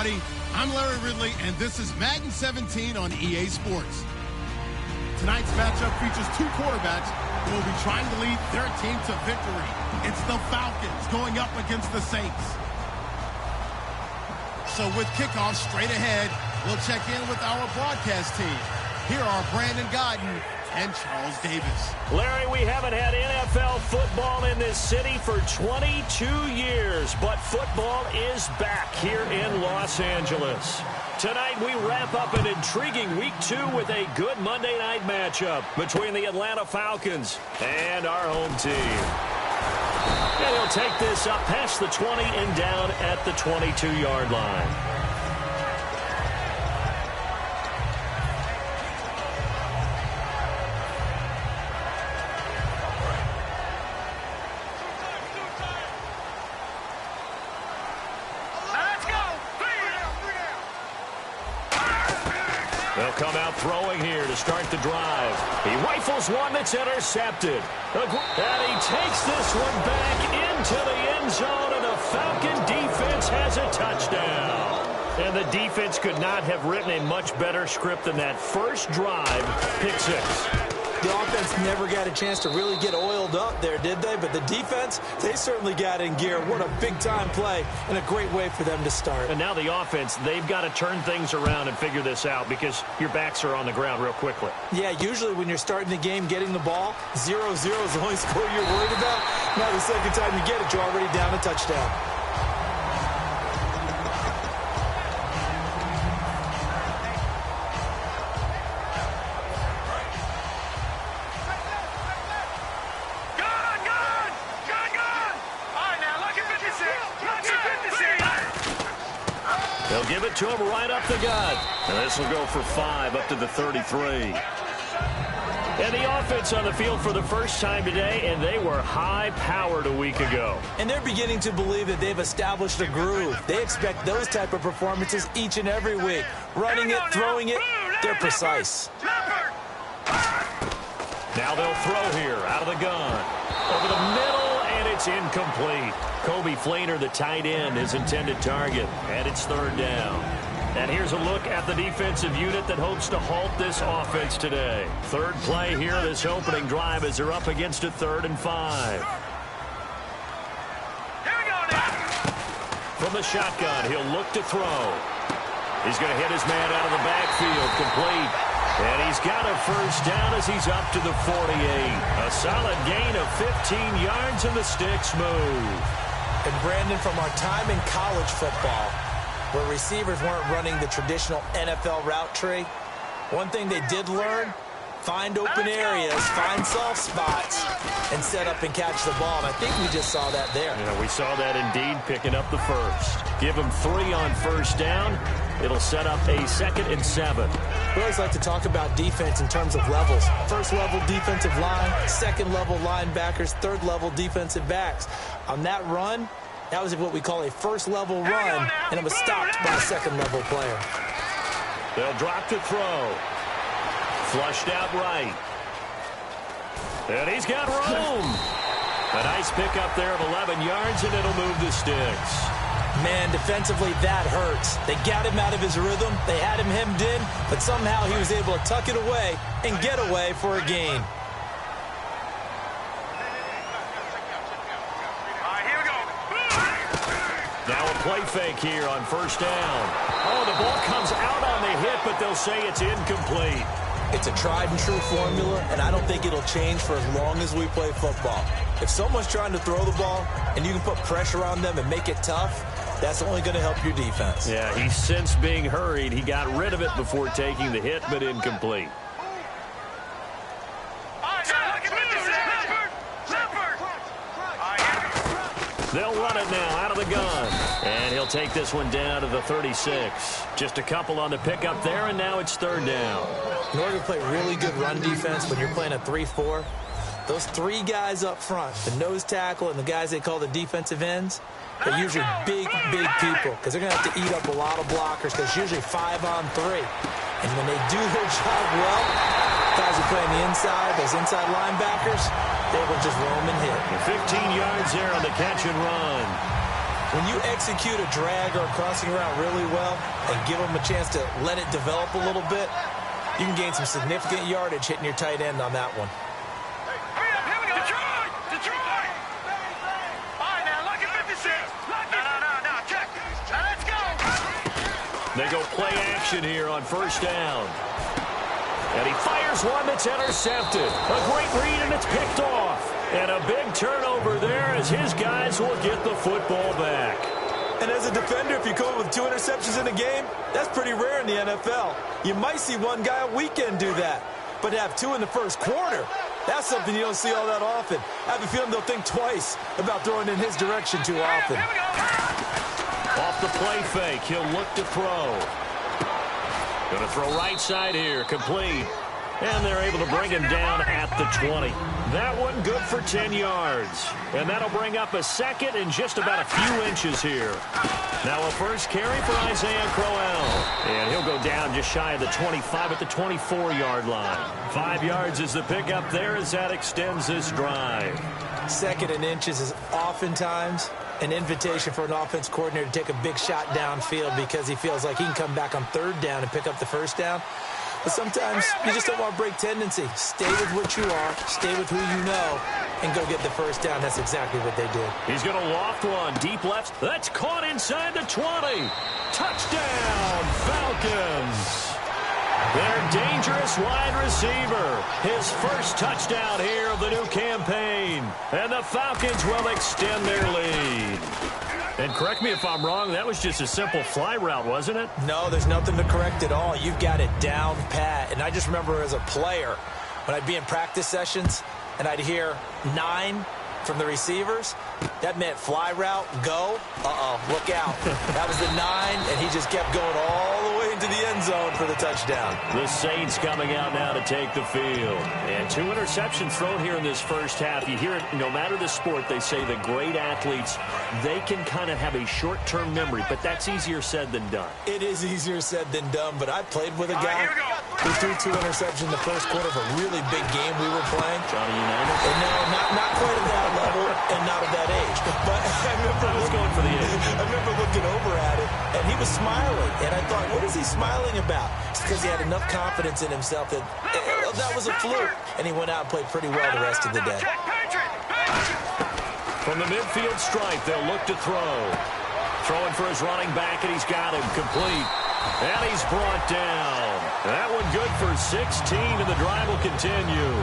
everybody. I'm Larry Ridley, and this is Madden 17 on EA Sports. Tonight's matchup features two quarterbacks who will be trying to lead their team to victory. It's the Falcons going up against the Saints. So with kickoff straight ahead, we'll check in with our broadcast team. Here are Brandon Godden and Charles Davis. Larry, we haven't had NFL football in this city for 22 years, but football is back here in Los Angeles. Tonight, we wrap up an intriguing Week 2 with a good Monday night matchup between the Atlanta Falcons and our home team. And he'll take this up past the 20 and down at the 22-yard line. They'll come out throwing here to start the drive. He rifles one that's intercepted. And he takes this one back into the end zone, and the Falcon defense has a touchdown. And the defense could not have written a much better script than that first drive, pick six. The offense never got a chance to really get oiled up there, did they? But the defense, they certainly got in gear. What a big-time play and a great way for them to start. And now the offense, they've got to turn things around and figure this out because your backs are on the ground real quickly. Yeah, usually when you're starting the game, getting the ball, 0-0 is the only score you're worried about. Now the second time you get it, you're already down a touchdown. They'll give it to him right up the gut. And this will go for 5 up to the 33. And the offense on the field for the first time today, and they were high-powered a week ago. And they're beginning to believe that they've established a groove. They expect those type of performances each and every week. Running it, throwing it, they're precise. Now they'll throw here out of the gun. Over the middle, and it's incomplete. Kobe Fleener, the tight end, his intended target, and it's third down. And here's a look at the defensive unit that hopes to halt this offense today. Third play here, this opening drive, as they're up against a 3rd and 5. Here we go now. From the shotgun, he'll look to throw. He's going to hit his man out of the backfield, complete. And he's got a first down as he's up to the 48. A solid gain of 15 yards, and the sticks move. And Brandon, from our time in college football, where receivers weren't running the traditional NFL route tree, one thing they did learn, find open areas, find soft spots, and set up and catch the ball. And I think we just saw that there. Yeah, we saw that indeed, picking up the first. Give him 3 on first down. It'll set up a 2nd and 7. We always like to talk about defense in terms of levels. First level defensive line, second level linebackers, third level defensive backs. On that run, that was what we call a first level run, and it was stopped by a second level player. They'll drop to throw. Flushed out right. And he's got room. A nice pickup there of 11 yards, and it'll move the sticks. Man, defensively, that hurts. They got him out of his rhythm. They had him hemmed in, but somehow he was able to tuck it away and get away for a gain. Here we go. Now a play fake here on first down. Oh, the ball comes out on the hit, but they'll say it's incomplete. It's a tried-and-true formula, and I don't think it'll change for as long as we play football. If someone's trying to throw the ball and you can put pressure on them and make it tough, that's only going to help your defense. Yeah, he sensed being hurried. He got rid of it before taking the hit, but incomplete. They'll run it now out of the gun. And he'll take this one down to the 36. Just a couple on the pickup there, and now it's third down. In order to play really good run defense when you're playing a 3-4, those 3 guys up front, the nose tackle and the guys they call the defensive ends, they're usually big, big people because they're going to have to eat up a lot of blockers because it's usually 5 on 3. And when they do their job well, guys who play on the inside, those inside linebackers, they will just roam and hit. 15 yards there on the catch and run. When you execute a drag or a crossing route really well and give them a chance to let it develop a little bit, you can gain some significant yardage hitting your tight end on that one. Detroit! All right, now, look at 56. No, check. Now, let's go. They go play action here on first down. And he fires one that's intercepted. A great read, and it's picked off. And a big turnover there as his guys will get the football back. And as a defender, if you come up with 2 interceptions in a game, that's pretty rare in the NFL. You might see one guy a weekend do that. But to have 2 in the first quarter, that's something you don't see all that often. I have a feeling they'll think twice about throwing in his direction too often. Off the play fake, he'll look to throw. Going to throw right side here, complete. And they're able to bring him down at the 20. That one good for 10 yards. And that'll bring up a second and just about a few inches here. Now a first carry for Isaiah Crowell. And he'll go down just shy of the 25 at the 24-yard line. 5 yards is the pickup there as that extends this drive. Second and inches is oftentimes an invitation for an offense coordinator to take a big shot downfield because he feels like he can come back on third down and pick up the first down. But sometimes you just don't want to break tendency. Stay with what you are, stay with who you know, and go get the first down. That's exactly what they did. He's going to loft one, deep left. That's caught inside the 20. Touchdown, Falcons. Their dangerous wide receiver. His first touchdown here of the new campaign. And the Falcons will extend their lead. And correct me if I'm wrong, that was just a simple fly route, wasn't it? No, there's nothing to correct at all. You've got it down pat. And I just remember as a player, when I'd be in practice sessions and I'd hear 9 from the receivers, that meant fly route, go, look out. That was the 9, and he just kept going all the way into the end zone for the touchdown. The Saints coming out now to take the field. And 2 interceptions thrown here in this first half. You hear it, no matter the sport, they say the great athletes, they can kind of have a short-term memory, but that's easier said than done. It is easier said than done, but I played with a guy who threw 2 interceptions in the first quarter of a really big game we were playing. Johnny Unitas? And no, not quite at that level and not at that age. But I was going for the age. I remember looking over at it, and he was smiling. And I thought, what is he smiling about? It's because he had enough confidence in himself that that was a fluke. And he went out and played pretty well the rest of the day. From the midfield stripe, they'll look to throw. Throwing for his running back, and he's got him complete. And he's brought down. That one good for 16, and the drive will continue.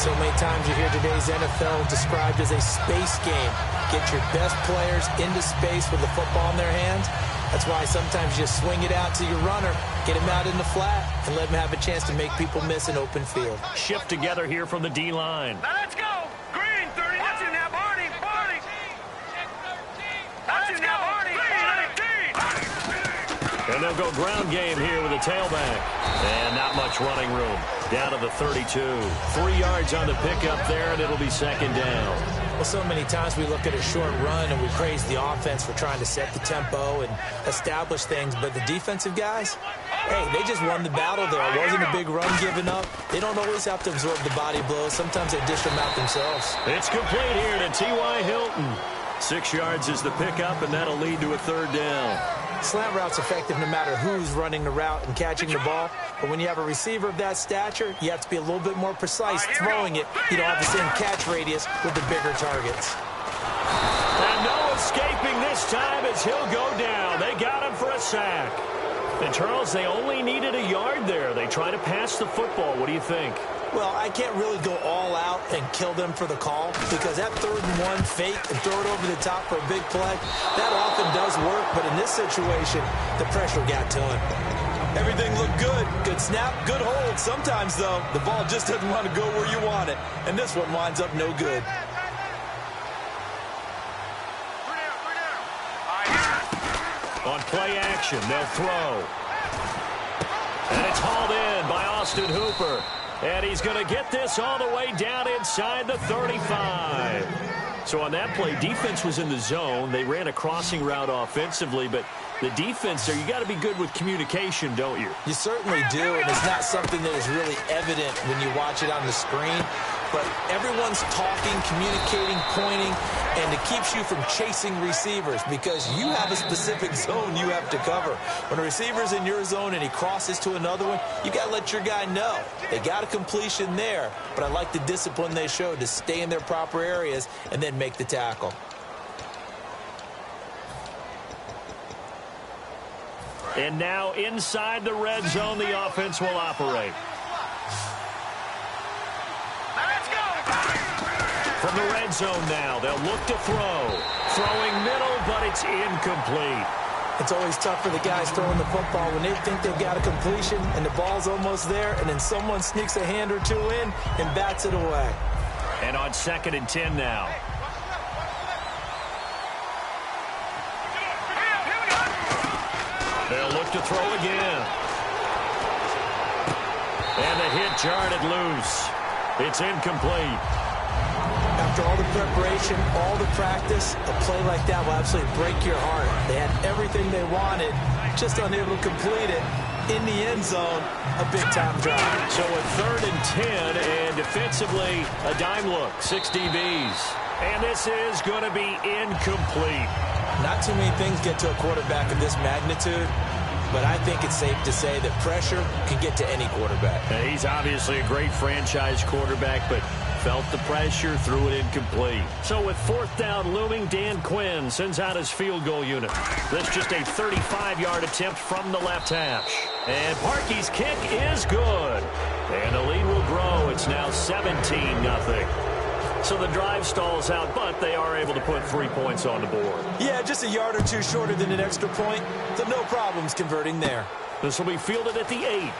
So many times you hear today's NFL described as a space game. Get your best players into space with the football in their hands. That's why sometimes you just swing it out to your runner, get him out in the flat, and let him have a chance to make people miss an open field. Shift together here from the D-line. Now let's go. Green, 30. Watch him now, Barney. Watch him now, Barney. 13. And they'll go ground game here with a tailback. And not much running room. Down to the 32. 3 yards on the pickup there, and it'll be second down. Well, so many times we look at a short run and we praise the offense for trying to set the tempo and establish things. But the defensive guys, hey, they just won the battle there. It wasn't a big run given up. They don't always have to absorb the body blows. Sometimes they dish them out themselves. It's complete here to T.Y. Hilton. 6 yards is the pickup, and that'll lead to a third down. Slant route's effective no matter who's running the route and catching the ball. But when you have a receiver of that stature, you have to be a little bit more precise throwing it. You don't have the same catch radius with the bigger targets. And no escaping this time as he'll go down. They got him for a sack. And, Charles, they only needed a yard there. They try to pass the football. What do you think? Well, I can't really go all out and kill them for the call because that 3rd and 1 fake and throw it over the top for a big play, that often does work. But in this situation, the pressure got to him. Everything looked good. Good snap, good hold. Sometimes, though, the ball just doesn't want to go where you want it. And this one winds up no good. On play action, they'll throw. And it's hauled in by Austin Hooper. And he's going to get this all the way down inside the 35. So on that play, defense was in the zone. They ran a crossing route offensively, but the defense there, you got to be good with communication, don't you? You certainly do, and it's not something that is really evident when you watch it on the screen. but everyone's talking, communicating, pointing, and it keeps you from chasing receivers because you have a specific zone you have to cover. When a receiver's in your zone and he crosses to another one, you got to let your guy know. They got a completion there, but I like the discipline they showed to stay in their proper areas and then make the tackle. And now inside the red zone, the offense will operate. From the red zone now, they'll look to throw. Throwing middle, but it's incomplete. It's always tough for the guys throwing the football when they think they've got a completion and the ball's almost there, and then someone sneaks a hand or two in and bats it away. And on 2nd and 10 now. They'll look to throw again. And the hit jarred it loose. It's incomplete. After all the preparation, all the practice, a play like that will absolutely break your heart. They had everything they wanted, just unable to complete it. In the end zone, a big-time drop. So a 3rd and 10, and defensively, a dime look, 6 DBs. And this is going to be incomplete. Not too many things get to a quarterback of this magnitude, but I think it's safe to say that pressure can get to any quarterback. He's obviously a great franchise quarterback, but felt the pressure, threw it incomplete. So with 4th down looming, Dan Quinn sends out his field goal unit. This just a 35-yard attempt from the left hash. And Parkey's kick is good. And the lead will grow. It's now 17-0. So the drive stalls out, but they are able to put 3 points on the board. Yeah, just a yard or two shorter than an extra point, so no problems converting there. This will be fielded at the 8.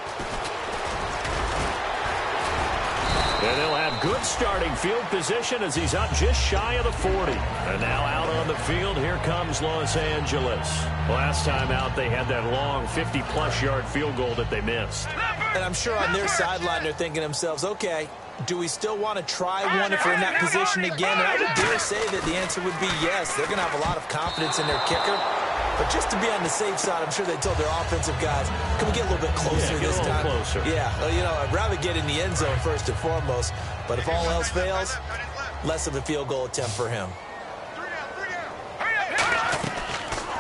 And they'll have good starting field position as he's up just shy of the 40. And now out on the field, here comes Los Angeles. Last time out, they had that long 50-plus yard field goal that they missed. And I'm sure on their sideline, they're thinking to themselves, okay, do we still want to try one if we're in that position again? And I would dare say that the answer would be yes. They're going to have a lot of confidence in their kicker. But just to be on the safe side, I'm sure they told their offensive guys, can we get a little bit closer this time? Closer. Yeah, well, you know, I'd rather get in the end zone first and foremost. But if all else fails, less of a field goal attempt for him.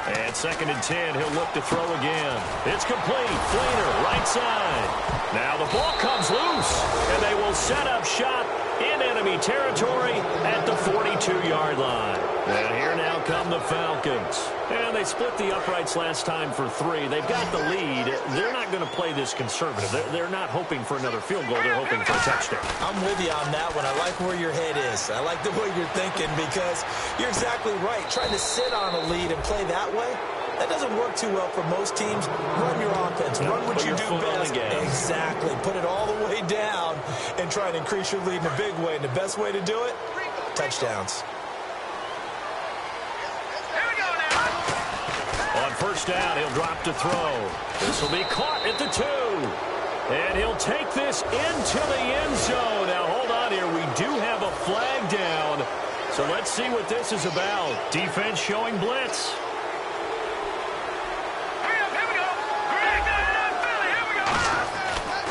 And 2nd and 10, he'll look to throw again. It's complete. Fleener, right side. Now the ball comes loose, and they will set up shop in enemy territory at the 42-yard line. And here now come the Falcons. And they split the uprights last time for 3. They've got the lead. They're not going to play this conservative. They're not hoping for another field goal. They're hoping for a touchdown. I'm with you on that one. I like where your head is. I like the way you're thinking because you're exactly right. Trying to sit on a lead and play that way, that doesn't work too well for most teams. Run your offense. Run what you do best. Exactly. Put it all the way down and try and increase your lead in a big way. And the best way to do it, touchdowns. On 1st down, he'll drop to throw. This will be caught at the 2. And he'll take this into the end zone. Now, hold on here. We do have a flag down. So let's see what this is about. Defense showing blitz.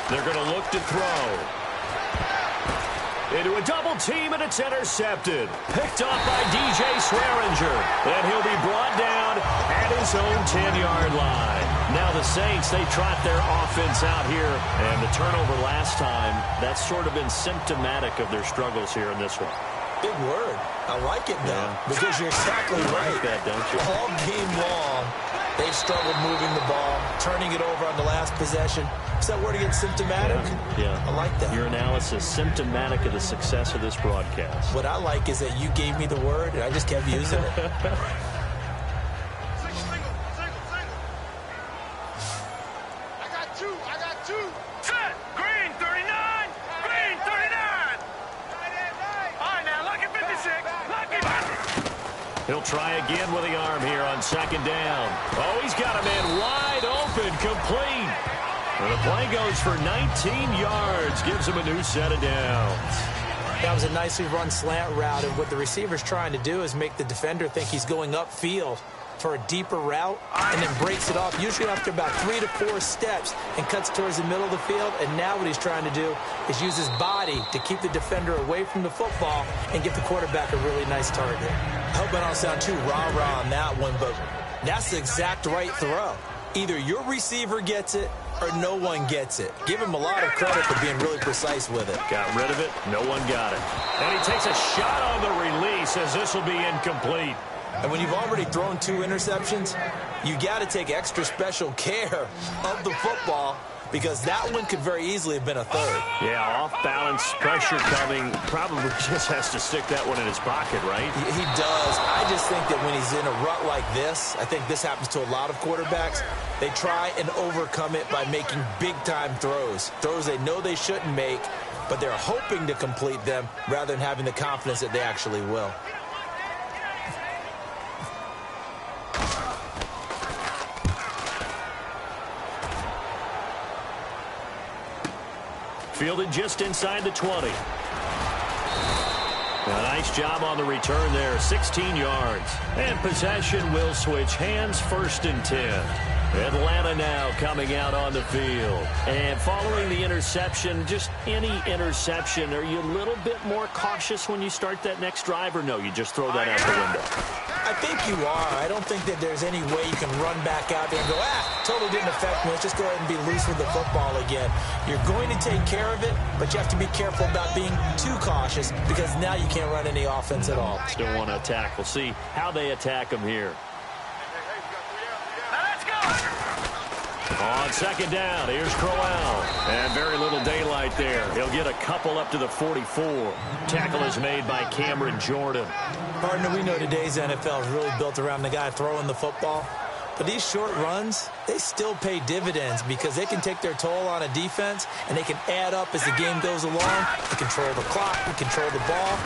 They're going to look to throw. Into a double team, and it's intercepted. Picked up by DJ Swearinger. And he'll be brought down at his own 10-yard line. Now the Saints, they trot their offense out here. And the turnover last time, that's sort of been symptomatic of their struggles here in this one. Big word. I like it, though, because you're exactly right. You like that, don't you? All game long, they've struggled moving the ball, turning it over on the last possession. Is that word again, symptomatic? Yeah. I like that. Your analysis, symptomatic of the success of this broadcast. What I like is that you gave me the word, and I just kept using it. I got two. Set. Green 39. Green 39. All right, now look at 56. Look at. He'll try again with the arm here on 2nd down. Oh, he's got a man wide open, complete. And the play goes for 19 yards, gives him a new set of downs. That was a nicely run slant route, and what the receiver's trying to do is make the defender think he's going upfield. for a deeper route and then breaks it off, usually after about 3 to 4 steps, and cuts towards the middle of the field. And now what he's trying to do is use his body to keep the defender away from the football and give the quarterback a really nice target. I hope I don't sound too rah-rah on that one, but that's the exact right throw. Either your receiver gets it or no one gets it. Give him a lot of credit for being really precise with it. Got rid of it. No one got it. And he takes a shot on the release as this will be incomplete. And when you've already thrown 2 interceptions, you got to take extra special care of the football, because that one could very easily have been a third. Yeah, off-balance, pressure coming. Probably just has to stick that one in his pocket, right? He does. I just think that when he's in a rut like this, I think this happens to a lot of quarterbacks, they try and overcome it by making big-time throws. Throws they know they shouldn't make, but they're hoping to complete them rather than having the confidence that they actually will. Fielded just inside the 20. A nice job on the return there, 16 yards. And possession will switch hands, 1st and 10. Atlanta now coming out on the field. And following the interception, just any interception, are you a little bit more cautious when you start that next drive, or no, you just throw that out the window? I think you are. I don't think that there's any way you can run back out there and go, totally didn't affect me. Let's just go ahead and be loose with the football again. You're going to take care of it, but you have to be careful about being too cautious, because now you can't run any offense at all. Still want to attack. We'll see how they attack him here. On 2nd down, here's Crowell. And very little daylight there. He'll get a couple up to the 44. Tackle is made by Cameron Jordan. Partner, we know today's NFL is really built around the guy throwing the football. But these short runs, they still pay dividends, because they can take their toll on a defense, and they can add up as the game goes along. You control the clock, you control the ball,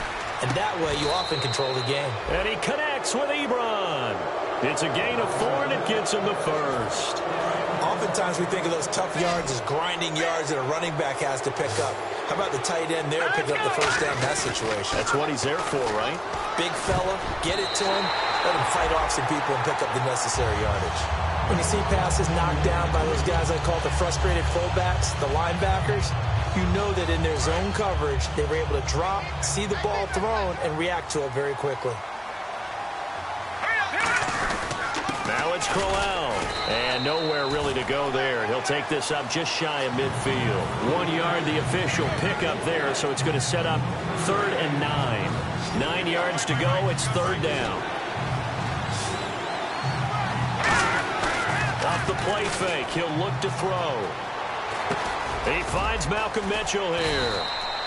and that way you often control the game. And he connects with Ebron. It's a gain of 4, and it gets him the 1st. Oftentimes we think of those tough yards as grinding yards that a running back has to pick up. How about the tight end there picking up the 1st down in that situation? That's what he's there for, right? Big fella, get it to him, let him fight off some people and pick up the necessary yardage. When you see passes knocked down by those guys I call the frustrated fullbacks, the linebackers, you know that in their zone coverage, they were able to drop, see the ball thrown, and react to it very quickly. Now it's Crowell. And nowhere really to go there. He'll take this up just shy of midfield. 1 yard, the official pickup there, so it's going to set up 3rd and 9. 9 yards to go. It's 3rd down. Off the play fake, he'll look to throw. He finds Malcolm Mitchell here.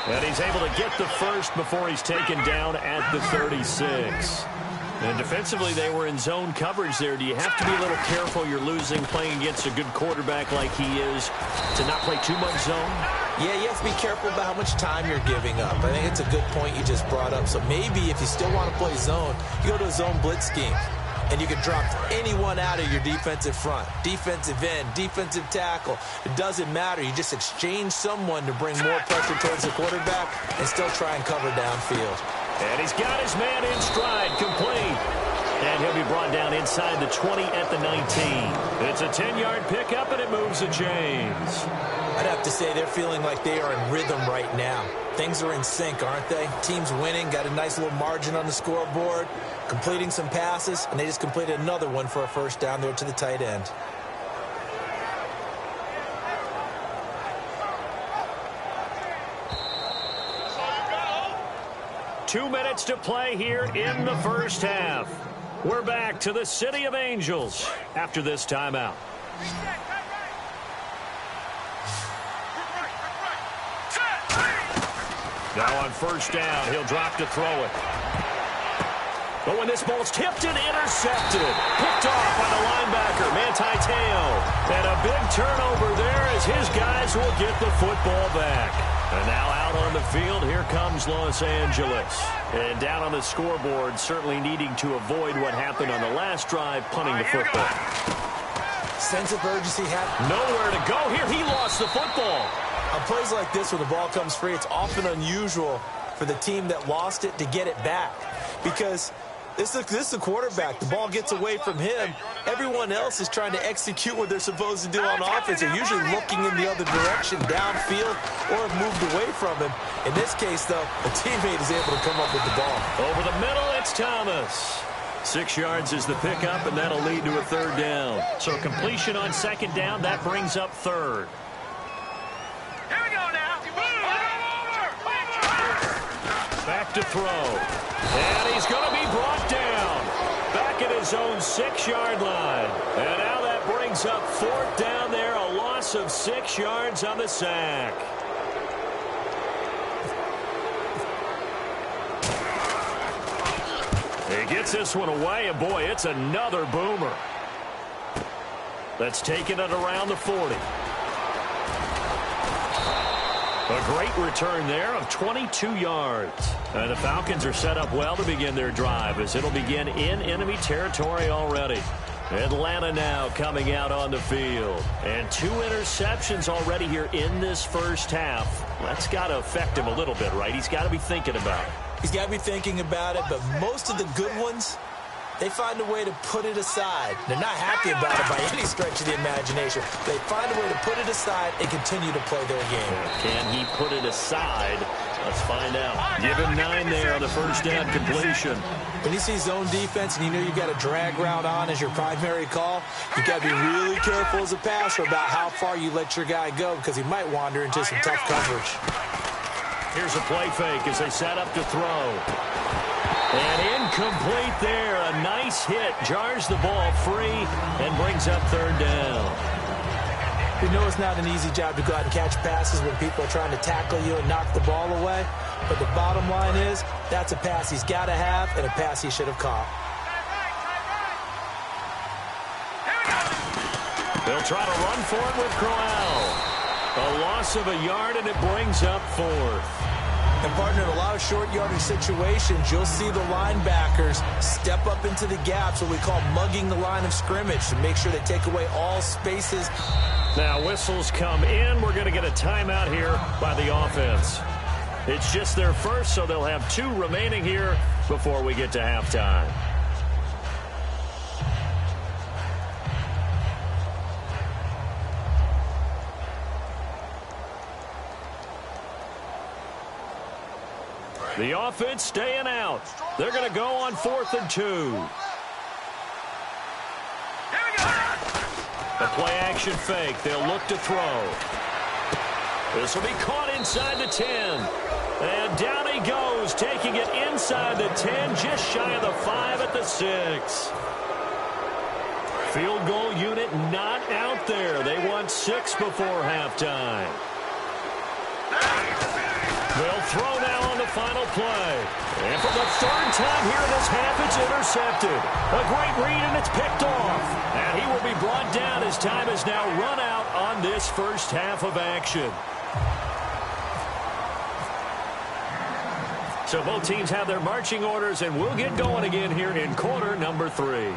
And he's able to get the 1st before he's taken down at the 36. And defensively, they were in zone coverage there. Do you have to be a little careful? You're losing playing against a good quarterback like he is to not play too much zone? Yeah, you have to be careful about how much time you're giving up. I think it's a good point you just brought up. So maybe if you still want to play zone, you go to a zone blitz scheme. And you can drop anyone out of your defensive front. Defensive end, defensive tackle. It doesn't matter. You just exchange someone to bring more pressure towards the quarterback and still try and cover downfield. And he's got his man in stride, complete. And he'll be brought down inside the 20 at the 19. It's a 10-yard pickup, and it moves the chains. I'd have to say they're feeling like they are in rhythm right now. Things are in sync, aren't they? Team's winning, got a nice little margin on the scoreboard, completing some passes, and they just completed another one for a 1st down there to the tight end. Two minutes to play here in the 1st half. We're back to the City of Angels after this timeout. Now on 1st down, he'll drop to throw it. But when this ball's tipped and intercepted, picked off by the linebacker, Manti Te'o. And a big turnover there as his guys will get the football back. And now out on the field, here comes Los Angeles. And down on the scoreboard, certainly needing to avoid what happened on the last drive, punting the football. Sense of urgency happened. Nowhere to go here. He lost the football. On plays like this where the ball comes free, it's often unusual for the team that lost it to get it back. Because This is the quarterback. The ball gets away from him. Everyone else is trying to execute what they're supposed to do on offense. They're usually looking in the other direction, downfield, or have moved away from him. In this case, though, a teammate is able to come up with the ball. Over the middle, it's Thomas. 6 yards is the pickup, and that'll lead to a third down. So completion on second down, that brings up third. Here we go now. Back to throw. And he's going to be brought down. Back at his own 6-yard line. And now that brings up fourth down there. A loss of 6 yards on the sack. He gets this one away, and boy, it's another boomer. That's taken it around the 40. A great return there of 22 yards. And the Falcons are set up well to begin their drive as it'll begin in enemy territory already. Atlanta now coming out on the field. And 2 interceptions already here in this first half. That's got to affect him a little bit, right? He's got to be thinking about it. He's got to be thinking about it, but most of the good ones, they find a way to put it aside. They're not happy about it by any stretch of the imagination. They find a way to put it aside and continue to play their game. Can he put it aside? Let's find out. Give him 9 there on the first down completion. When you see zone defense and you know you've got a drag route on as your primary call, you've got to be really careful as a passer about how far you let your guy go because he might wander into some tough coverage. Here's a play fake as they set up to throw. And incomplete there. A nice hit. Jars the ball free and brings up third down. We know it's not an easy job to go out and catch passes when people are trying to tackle you and knock the ball away. But the bottom line is that's a pass he's got to have and a pass he should have caught. They'll try to run for it with Crowell. A loss of a yard, and it brings up fourth. And, partner, in a lot of short yardage situations, you'll see the linebackers step up into the gaps, what we call mugging the line of scrimmage, to make sure they take away all spaces. Now whistles come in. We're going to get a timeout here by the offense. It's just their first, so they'll have 2 remaining here before we get to halftime. The offense staying out. They're going to go on 4th and 2. A play-action fake. They'll look to throw. This will be caught inside the 10. And down he goes, taking it inside the 10, just shy of the 5 at the 6. Field goal unit not out there. They want 6 before halftime. They'll throw now on the final play. And for the 3rd time here in this half, it's intercepted. A great read, and it's picked off. And he will be brought down as time has now run out on this first half of action. So both teams have their marching orders, and we'll get going again here in quarter number 3.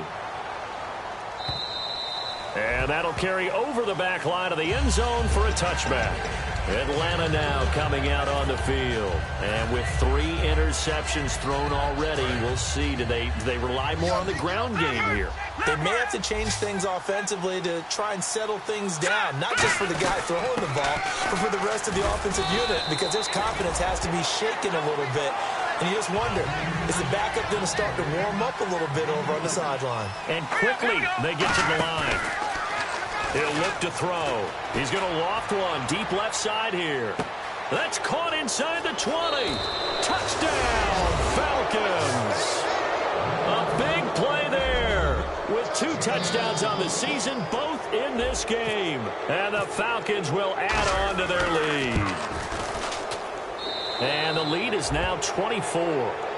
And that'll carry over the back line of the end zone for a touchback. Atlanta now coming out on the field. And with 3 interceptions thrown already, we'll see. Do they rely more on the ground game here? They may have to change things offensively to try and settle things down, not just for the guy throwing the ball, but for the rest of the offensive unit, because their confidence has to be shaken a little bit. And you just wonder, is the backup going to start to warm up a little bit over on the sideline? And quickly they get to the line. He'll look to throw. He's going to loft one deep left side here. That's caught inside the 20. Touchdown, Falcons. A big play there with 2 touchdowns on the season, both in this game. And the Falcons will add on to their lead. And the lead is now 24.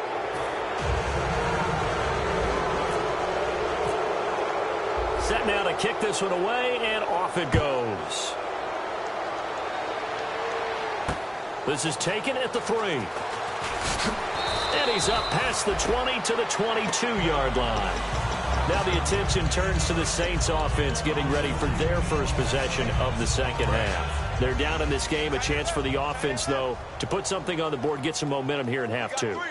Set now to kick this one away, and off it goes. This is taken at the 3. And he's up past the 20 to the 22-yard line. Now the attention turns to the Saints offense getting ready for their first possession of the second half. They're down in this game. A chance for the offense, though, to put something on the board, get some momentum here in half 2.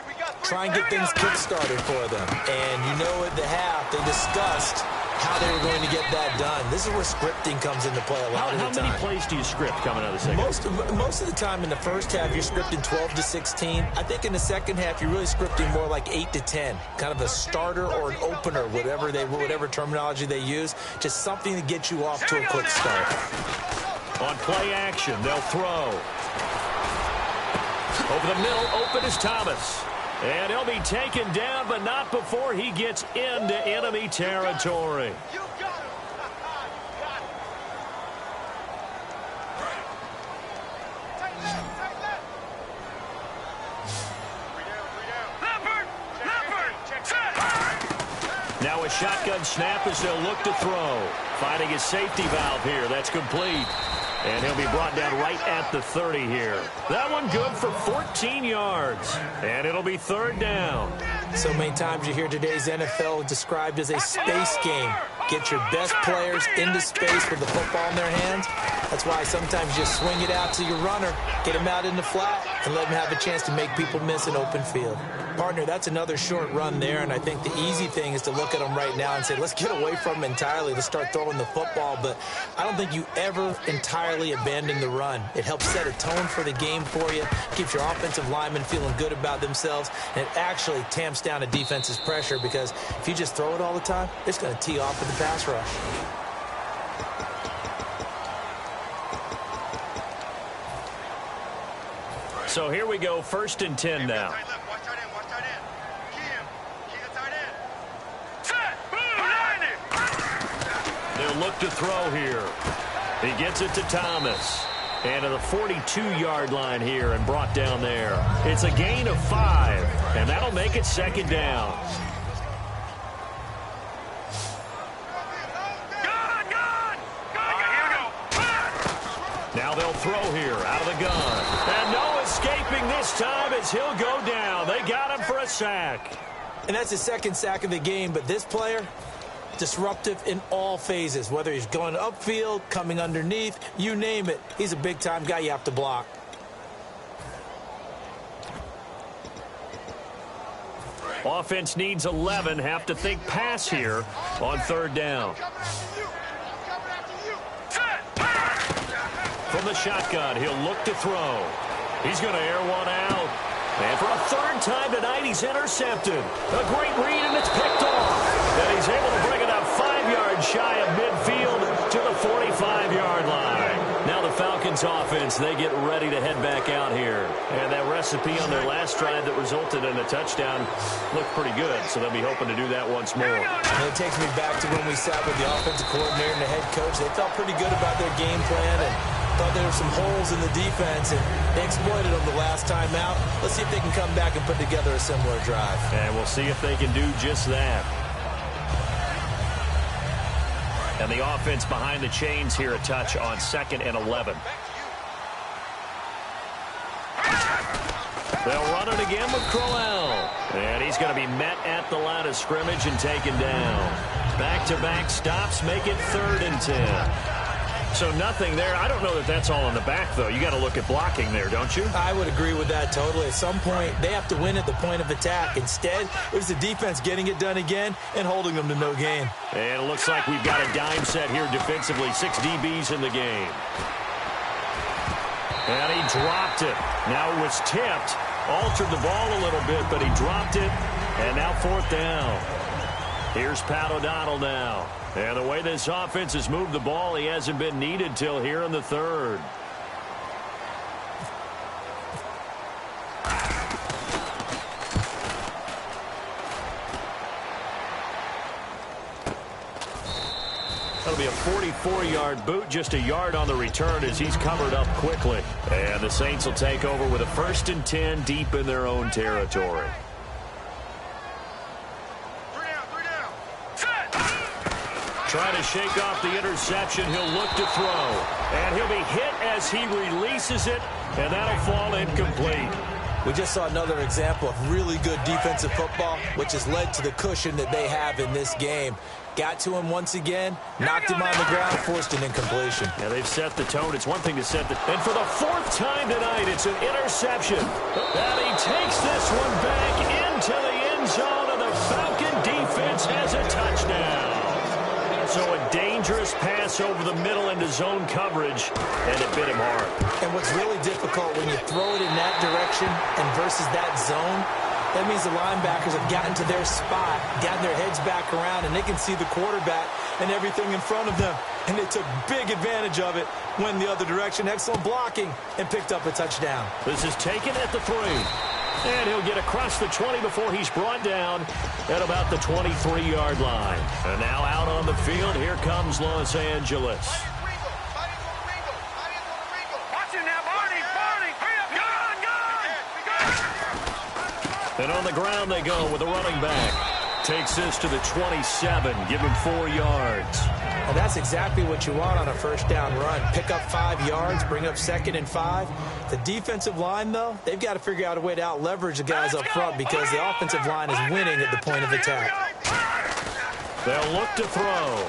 try and get things kick-started for them. And you know at the half, they discussed how they were going to get that done. This is where scripting comes into play a lot of the time. How many plays do you script coming out of the second? Most of the time in the first half, you're scripting 12 to 16. I think in the second half, you're really scripting more like 8 to 10. Kind of a starter or an opener, whatever terminology they use. Just something to get you off to a quick start. On play action, they'll throw. Over the middle, open is Thomas. And he'll be taken down, but not before he gets into enemy territory. You got him. Tight left. Leopard. Set. Now a shotgun snap as they'll look to throw. Finding his safety valve here. That's complete. And he'll be brought down right at the 30 here. That one good for 14 yards. And it'll be third down. So many times you hear today's NFL described as a space game. Get your best players into space with the football in their hands. That's why sometimes you swing it out to your runner, get him out in the flat, and let him have a chance to make people miss an open field. Partner, that's another short run there, and I think the easy thing is to look at him right now and say, let's get away from him entirely. Let's start throwing the football, but I don't think you ever entirely abandon the run. It helps set a tone for the game for you, keeps your offensive linemen feeling good about themselves, and it actually tamps down a defense's pressure because if you just throw it all the time, it's going to tee off with the pass rush. So here we go, 1st and 10 now. Watch tight end. Key the tight end. Set. They'll look to throw here. He gets it to Thomas. And to the 42-yard line here and brought down there. It's a gain of 5, and that'll make it second down. Now they'll throw here out of the gun. And no escaping this time as he'll go down. They got him for a sack. And that's his second sack of the game, but this player, disruptive in all phases, whether he's going upfield, coming underneath, you name it. He's a big-time guy you have to block. Offense needs 11. Have to think pass here on third down. From the shotgun, he'll look to throw. He's going to air one out. And for a third time tonight, he's intercepted. A great read, and it's picked off. And he's able to bring it up 5 yards shy of midfield to the 45-yard line. Now the Falcons offense, they get ready to head back out here. And that recipe on their last drive that resulted in a touchdown looked pretty good, so they'll be hoping to do that once more. And it takes me back to when we sat with the offensive coordinator and the head coach. They felt pretty good about their game plan and thought there were some holes in the defense, and they exploited them the last time out. Let's see if they can come back and put together a similar drive. And we'll see if they can do just that. And the offense behind the chains here a touch on 2nd and 11. They'll run it again with Crowell. And he's going to be met at the line of scrimmage and taken down. Back-to-back stops make it 3rd and 10. So nothing there. I don't know that that's all in the back, though. You got to look at blocking there, don't you? I would agree with that totally. At some point, they have to win at the point of attack. Instead, it was the defense getting it done again and holding them to no gain. And it looks like we've got a dime set here defensively. 6 DBs in the game. And he dropped it. Now it was tipped. Altered the ball a little bit, but he dropped it. And now 4th down. Here's Pat O'Donnell now. And the way this offense has moved the ball, he hasn't been needed till here in the 3rd. That'll be a 44-yard boot, just a yard on the return as he's covered up quickly. And the Saints will take over with a 1st and 10 deep in their own territory. Trying to shake off the interception. He'll look to throw. And he'll be hit as he releases it. And that'll fall incomplete. We just saw another example of really good defensive football, which has led to the cushion that they have in this game. Got to him once again, knocked him on the ground, forced an incompletion. Yeah, they've set the tone. It's one thing to set the... And for the fourth time tonight, it's an interception. And he takes this one back into the end zone, and the Falcon defense has a touchdown. So a dangerous pass over the middle into zone coverage, and it bit him hard. And what's really difficult when you throw it in that direction and versus that zone, that means the linebackers have gotten to their spot, gotten their heads back around, and they can see the quarterback and everything in front of them. And they took big advantage of it, went the other direction, excellent blocking, and picked up a touchdown. This is taken at the 3. And he'll get across the 20 before he's brought down at about the 23-yard line. And now out on the field, here comes Los Angeles. And on the ground they go with a running back. Takes this to the 27, give him 4 yards. And that's exactly what you want on a first down run. Pick up 5 yards, bring up 2nd and 5. The defensive line, though, they've got to figure out a way to out-leverage the guys up front because the offensive line is winning at the point of attack. They'll look to throw.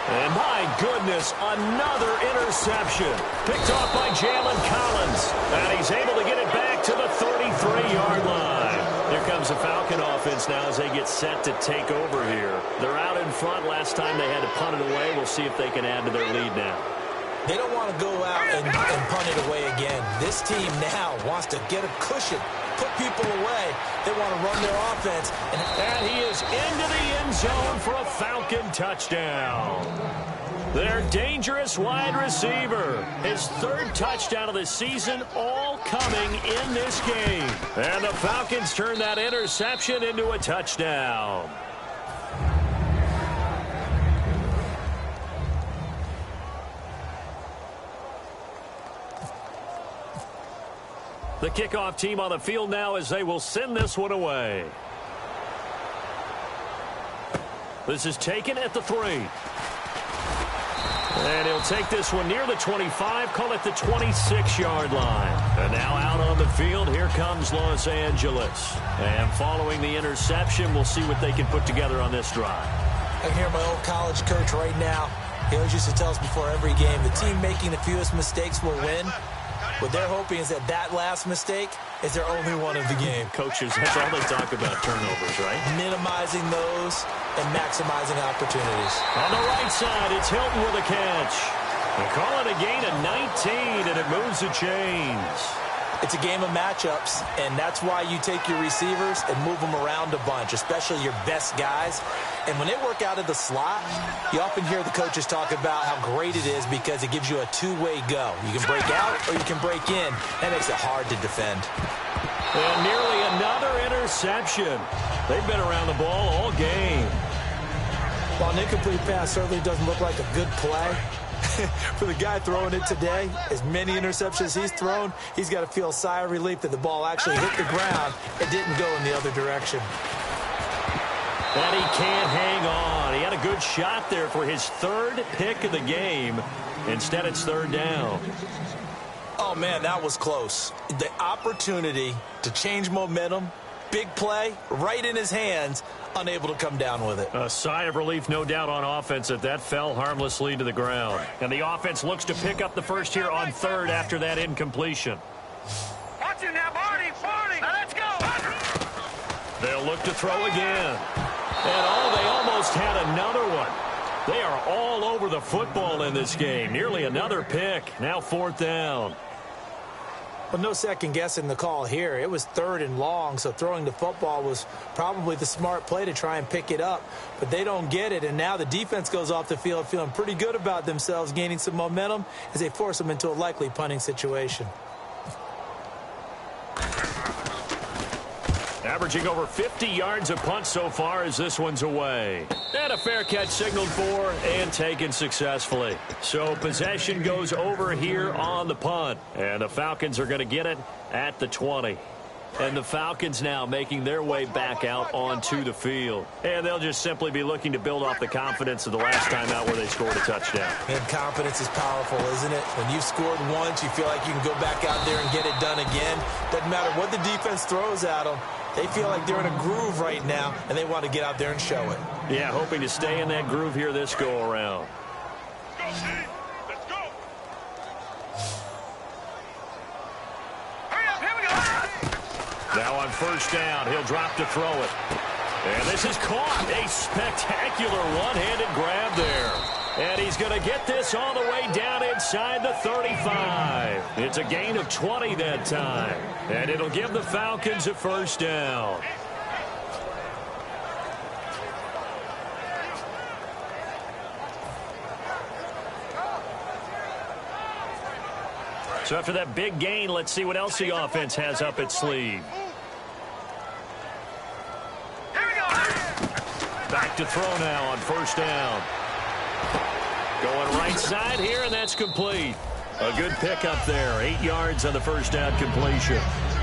And my goodness, another interception. Picked off by Jalen Collins. And he's able to get it back to the 33-yard line. Here comes the Falcon offense now as they get set to take over here. They're out in front. Last time they had to punt it away. We'll see if they can add to their lead now. They don't want to go out and punt it away again. This team now wants to get a cushion, put people away. They want to run their offense. And he is into the end zone for a Falcon touchdown. Their dangerous wide receiver. His 3rd touchdown of the season, all coming in this game. And the Falcons turn that interception into a touchdown. The kickoff team on the field now as they will send this one away. This is taken at the 3. And he'll take this one near the 25, call it the 26-yard line. And now out on the field, here comes Los Angeles. And following the interception, we'll see what they can put together on this drive. I hear my old college coach right now. He always used to tell us before every game, the team making the fewest mistakes will win. What they're hoping is that last mistake is their only one of the game. Coaches, that's all they talk about, turnovers, right? Minimizing those and maximizing opportunities. On the right side, it's Hilton with a catch. They call it a gain of 19, and it moves the chains. It's a game of matchups, and that's why you take your receivers and move them around a bunch, especially your best guys. And when they work out of the slot, you often hear the coaches talk about how great it is because it gives you a two-way go. You can break out or you can break in. That makes it hard to defend. And nearly another interception. They've been around the ball all game. While an incomplete pass certainly doesn't look like a good play, for the guy throwing it today, as many interceptions he's thrown, he's got to feel a sigh of relief that the ball actually hit the ground. It didn't go in the other direction. And he can't hang on. He had a good shot there for his 3rd pick of the game. Instead, it's 3rd down. Oh, man, that was close. The opportunity to change momentum, big play, right in his hands, unable to come down with it. A sigh of relief, no doubt, on offense that fell harmlessly to the ground. And the offense looks to pick up the first here on 3rd after that incompletion. Watch it now, Barney. Now let's go. They'll look to throw again. And they almost had another one. They are all over the football in this game. Nearly another pick. Now 4th down. Well, no second guessing the call here. It was 3rd and long, so throwing the football was probably the smart play to try and pick it up. But they don't get it, and now the defense goes off the field feeling pretty good about themselves, gaining some momentum as they force them into a likely punting situation. Averaging over 50 yards a punt so far as this one's away. And a fair catch signaled for and taken successfully. So possession goes over here on the punt. And the Falcons are going to get it at the 20. And the Falcons now making their way back out onto the field. And they'll just simply be looking to build off the confidence of the last time out where they scored a touchdown. And confidence is powerful, isn't it? When you've scored once, you feel like you can go back out there and get it done again. Doesn't matter what the defense throws at them. They feel like they're in a groove right now, and they want to get out there and show it. Yeah, hoping to stay in that groove here this go-around. Go, Steve. Let's go. Hurry up. Here we go. Now on first down, he'll drop to throw it. And this is caught. A spectacular one-handed grab there. And he's going to get this all the way down inside the 35. It's a gain of 20 that time. And it'll give the Falcons a first down. So after that big gain, let's see what else the offense has up its sleeve. Back to throw now on first down. Going right side here, and that's complete. A good pickup there. 8 yards on the first down completion.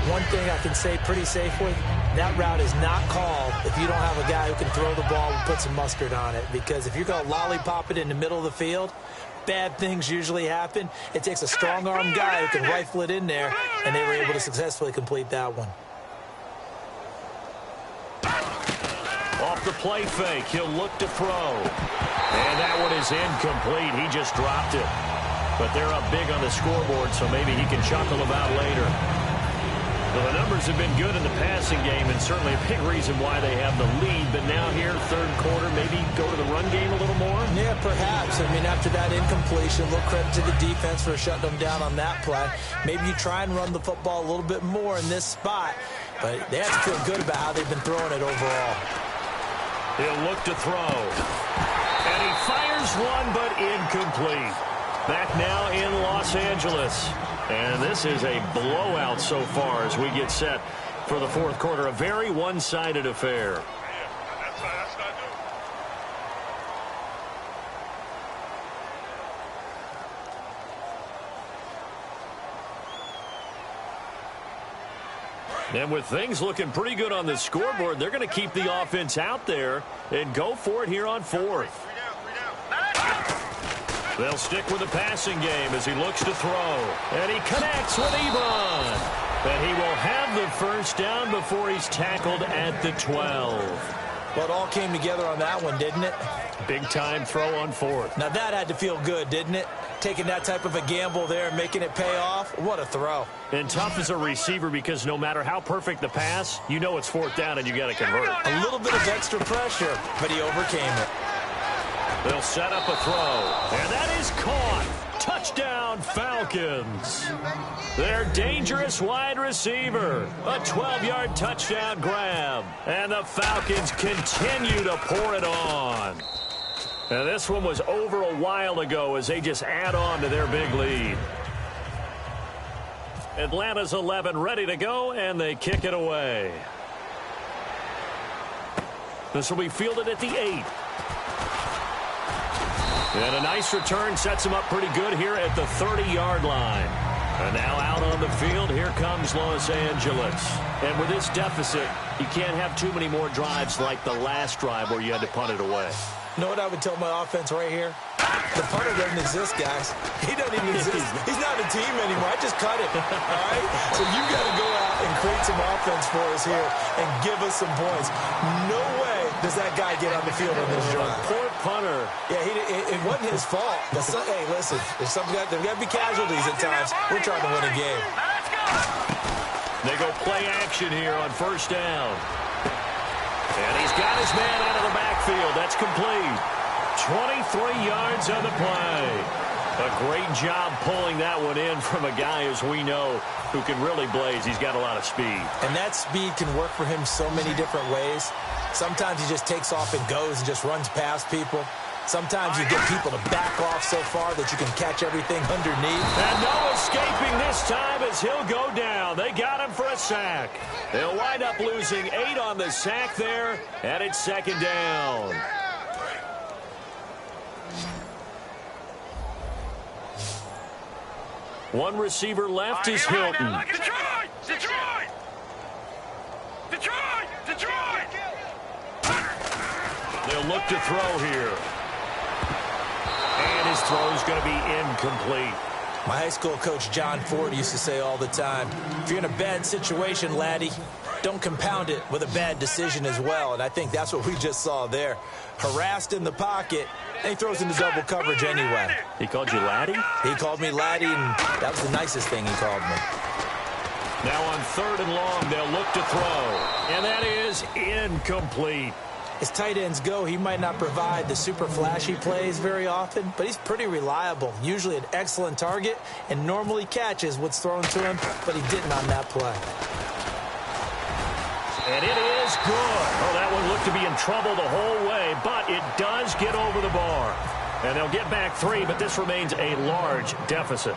One thing I can say pretty safely, that route is not called if you don't have a guy who can throw the ball and put some mustard on it. Because if you're going to lollipop it in the middle of the field, bad things usually happen. It takes a strong-arm guy who can rifle it in there, and they were able to successfully complete that one. Off the play fake, he'll look to throw. And that one is incomplete. He just dropped it. But they're up big on the scoreboard, so maybe he can chuckle about later. Well, the numbers have been good in the passing game, and certainly a big reason why they have the lead. But now here, third quarter, maybe go to the run game a little more? Yeah, perhaps. I mean, after that incompletion, a little credit to the defense for shutting them down on that play. Maybe you try and run the football a little bit more in this spot. But they have to feel good about how they've been throwing it overall. He'll look to throw. And he fires one, but incomplete. Back now in Los Angeles. And this is a blowout so far as we get set for the fourth quarter. A very one-sided affair. That's not good. And with things looking pretty good on the scoreboard, they're going to keep the offense out there and go for it here on fourth. 3 down. They'll stick with the passing game as he looks to throw. And he connects with Ebron. And he will have the first down before he's tackled at the 12. Well, it all came together on that one, didn't it? Big-time throw on fourth. Now, that had to feel good, didn't it? Taking that type of a gamble there and making it pay off. What a throw. And tough as a receiver because no matter how perfect the pass, you know it's fourth down and you got to convert. A little bit of extra pressure, but he overcame it. They'll set up a throw. And that is caught. Touchdown, Falcons. Their dangerous wide receiver. A 12-yard touchdown grab. And the Falcons continue to pour it on. And this one was over a while ago as they just add on to their big lead. Atlanta's 11 ready to go, and they kick it away. This will be fielded at the 8. And a nice return sets him up pretty good here at the 30-yard line. And now out on the field, here comes Los Angeles. And with this deficit, you can't have too many more drives like the last drive where you had to punt it away. You know what I would tell my offense right here? The punter doesn't exist, guys. He doesn't even exist. He's not a team anymore. I just cut it, all right? So you got to go out and create some offense for us here and give us some points. No way does that guy get on the field on this drive. Poor punter. Yeah, it wasn't his fault. But hey, listen, there's got to be casualties at times. We're trying to win a game. They go play action here on first down. And he's got his man out of the backfield. That's complete. 23 yards on the play. A great job pulling that one in from a guy, as we know, who can really blaze. He's got a lot of speed. And that speed can work for him so many different ways. Sometimes he just takes off and goes and just runs past people. Sometimes you get people to back off so far that you can catch everything underneath. And no escaping this time as he'll go down. They got him for a sack. They'll wind up losing 8 on the sack there, and it's second down. One receiver left is Hilton. Detroit! Detroit! Detroit! Detroit! They'll look to throw here. And his throw is going to be incomplete. My high school coach, John Ford, used to say all the time, if you're in a bad situation, laddie, don't compound it with a bad decision as well. And I think that's what we just saw there. Harassed in the pocket, and he throws into double coverage anyway. He called you laddie? He called me laddie, and that was the nicest thing he called me. Now on 3rd and long, they'll look to throw. And that is incomplete. As tight ends go, he might not provide the super flashy plays very often, but he's pretty reliable, usually an excellent target, and normally catches what's thrown to him, but he didn't on that play. And it is good. Oh, that one looked to be in trouble the whole way, but it does get over the bar. And they'll get back 3, but this remains a large deficit.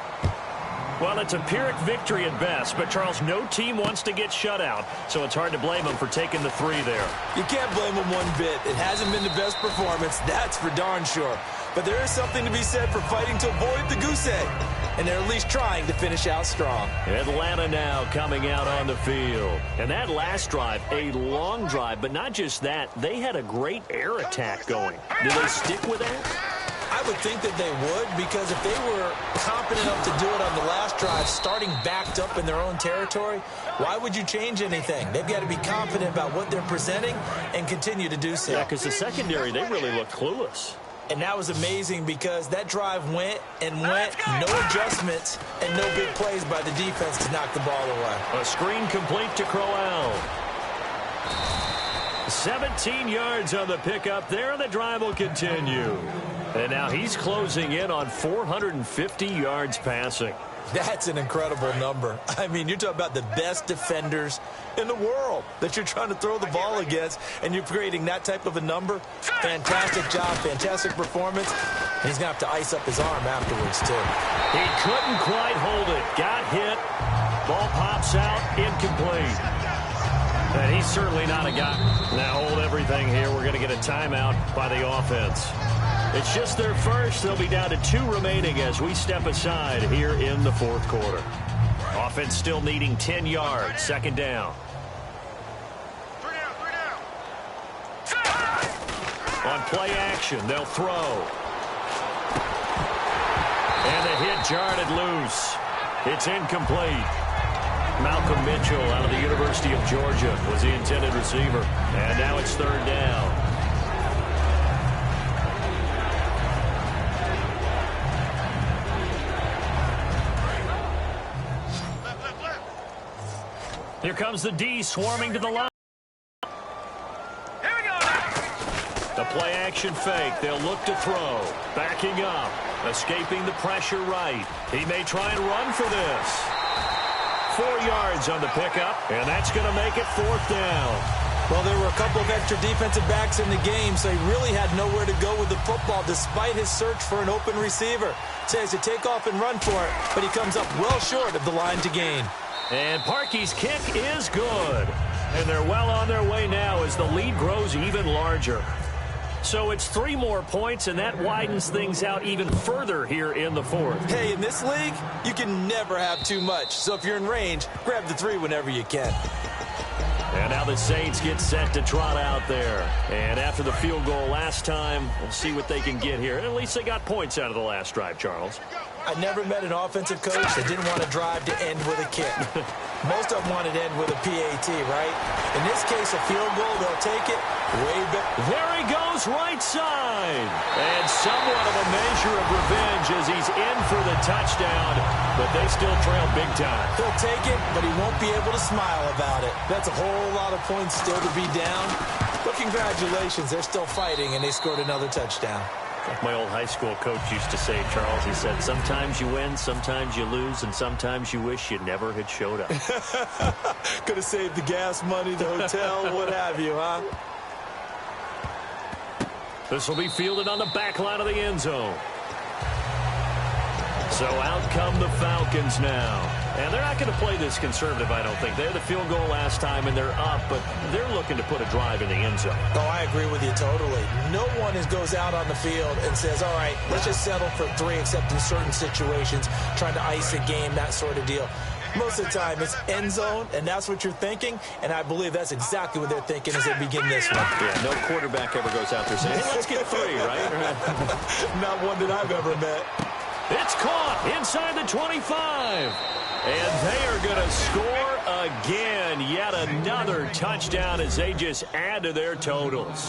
Well, it's a Pyrrhic victory at best, but, Charles, no team wants to get shut out, so it's hard to blame them for taking the 3 there. You can't blame them one bit. It hasn't been the best performance, that's for darn sure. But there is something to be said for fighting to avoid the goose egg, and they're at least trying to finish out strong. Atlanta now coming out on the field. And that last drive, a long drive, but not just that. They had a great air attack going. Do they stick with that? I would think that they would, because if they were confident enough to do it on the last drive, starting backed up in their own territory, why would you change anything? They've got to be confident about what they're presenting and continue to do so. Yeah, because the secondary, they really looked clueless. And that was amazing because that drive went and went, no adjustments, and no big plays by the defense to knock the ball away. A screen complete to Crowell. 17 yards on the pickup there, and the drive will continue. And now he's closing in on 450 yards passing. That's an incredible number. I mean, you're talking about the best defenders in the world that you're trying to throw the ball against, and you're creating that type of a number. Fantastic job, fantastic performance. And he's going to have to ice up his arm afterwards, too. He couldn't quite hold it. Got hit. Ball pops out, incomplete. And he's certainly not a guy. Now hold everything here. We're going to get a timeout by the offense. It's just their first. They'll be down to 2 remaining as we step aside here in the 4th quarter. Offense still needing 10 yards. 2nd down. 3 down. On play action, they'll throw. And the hit jarred it loose. It's incomplete. Malcolm Mitchell out of the University of Georgia was the intended receiver. And now it's 3rd down. Here comes the D swarming to the line. Here we go now. The play action fake. They'll look to throw. Backing up. Escaping the pressure right. He may try and run for this. 4 yards on the pickup, and that's going to make it 4th down. Well, there were a couple of extra defensive backs in the game, so he really had nowhere to go with the football despite his search for an open receiver. So he has to take off and run for it, but he comes up well short of the line to gain. And Parkey's kick is good. And they're well on their way now as the lead grows even larger. So it's 3 more points, and that widens things out even further here in the 4th. Hey, in this league, you can never have too much. So if you're in range, grab the 3 whenever you can. And now the Saints get set to trot out there. And after the field goal last time, we'll see what they can get here. And at least they got points out of the last drive, Charles. I never met an offensive coach that didn't want to drive to end with a kick. Most of them wanted to end with a PAT, right? In this case, a field goal, they'll take it way back. There he goes, right side. And somewhat of a measure of revenge as he's in for the touchdown. But they still trail big time. He'll take it, but he won't be able to smile about it. That's a whole lot of points still to be down. But congratulations, they're still fighting, and they scored another touchdown. Like my old high school coach used to say, Charles, he said, sometimes you win, sometimes you lose, and sometimes you wish you never had showed up. Could have saved the gas money, the hotel, what have you, huh? This will be fielded on the back line of the end zone. So out come the Falcons now. And they're not going to play this conservative, I don't think. They had the field goal last time, and they're up, but they're looking to put a drive in the end zone. Oh, I agree with you totally. No one goes out on the field and says, all right, let's just settle for 3, except in certain situations, trying to ice a game, that sort of deal. Most of the time, it's end zone, and that's what you're thinking, and I believe that's exactly what they're thinking as they begin this one. Yeah, no quarterback ever goes out there saying, hey, let's get 3, right? Not one that I've ever met. It's caught inside the 25. And they are going to score again. Yet another touchdown as they just add to their totals.